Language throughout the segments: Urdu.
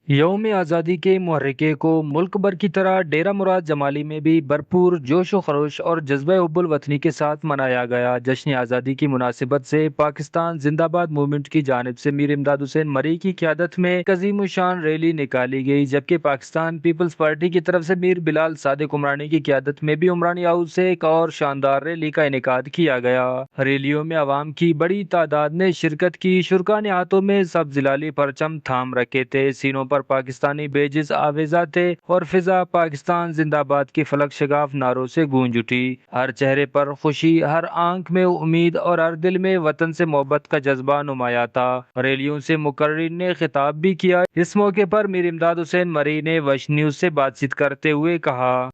یوم آزادی کے محرکے کو ملک بھر کی طرح ڈیرہ مراد جمالی میں بھی بھرپور جوش و خروش اور جذبہ حب الوطنی کے ساتھ منایا گیا۔ جشن آزادی کی مناسبت سے پاکستان زندہ باد موومنٹ کی جانب سے میر امداد حسین مری کی قیادت میں ایک عظیم الشان ریلی نکالی گئی، جبکہ پاکستان پیپلز پارٹی کی طرف سے میر بلال صادق عمرانی کی قیادت میں بھی عمرانی ہاؤس سے ایک اور شاندار ریلی کا انعقاد کیا گیا۔ ریلیوں میں عوام کی بڑی تعداد نے شرکت کی۔ شرکاء نے ہاتھوں میں سبز ہلالی پرچم تھام رکھے تھے، سینوں پر پاکستانی بیجز آویزاں تھے اور فضا پاکستان زندہ باد کی فلک شگاف نعروں سے گونج اٹھی۔ ہر چہرے پر خوشی، ہر آنکھ میں امید اور ہر دل میں وطن سے محبت کا جذبہ نمایاں تھا۔ ریلیوں سے مقررین نے خطاب بھی کیا۔ اس موقع پر میر امداد حسین مری نے وش نیوز سے بات چیت کرتے ہوئے کہا،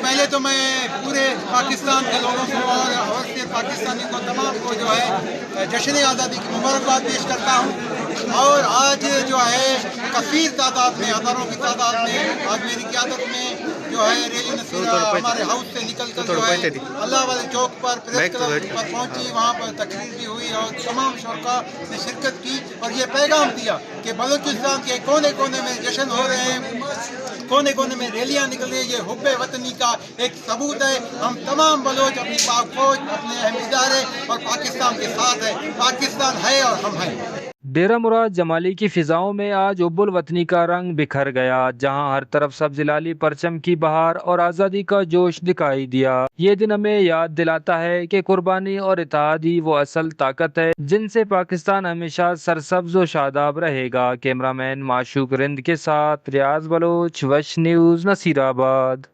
پہلے تو میں پورے پاکستان کے لوگوں کو اور پاکستانی کو تمام کو جو ہے جشن آزادی کی مبارکباد پیش کرتا ہوں۔ اور آج جو ہے کثیر تعداد میں، ہزاروں کی تعداد میں آج میری قیادت میں جو ہے ریلی نصیرہ ہمارے ہاؤس سے نکل کر جو ہے اللہ والے چوک پر پریس کلب پر پہنچی، وہاں پر تقریر بھی ہوئی اور تمام شرکاء نے شرکت کی اور یہ پیغام دیا کہ بلوچستان کے کونے کونے میں جشن ہو رہے ہیں، کونے کونے میں ریلیاں نکل رہی ہیں۔ یہ حب وطنی کا ایک ثبوت ہے۔ ہم تمام بلوچ اپنی پاک فوج، اپنے اہم ادارے اور پاکستان کے ساتھ ہیں۔ پاکستان ہے اور ہم ہیں۔ ڈیرہ مراد جمالی کی فضاؤں میں آج حب الوطنی کا رنگ بکھر گیا، جہاں ہر طرف سبز ہلالی پرچم کی بہار اور آزادی کا جوش دکھائی دیا۔ یہ دن ہمیں یاد دلاتا ہے کہ قربانی اور اتحاد ہی وہ اصل طاقت ہے جن سے پاکستان ہمیشہ سرسبز و شاداب رہے گا۔ کیمرہ مین معشوق رند کے ساتھ ریاض بلوچ، وش نیوز، نصیر آباد۔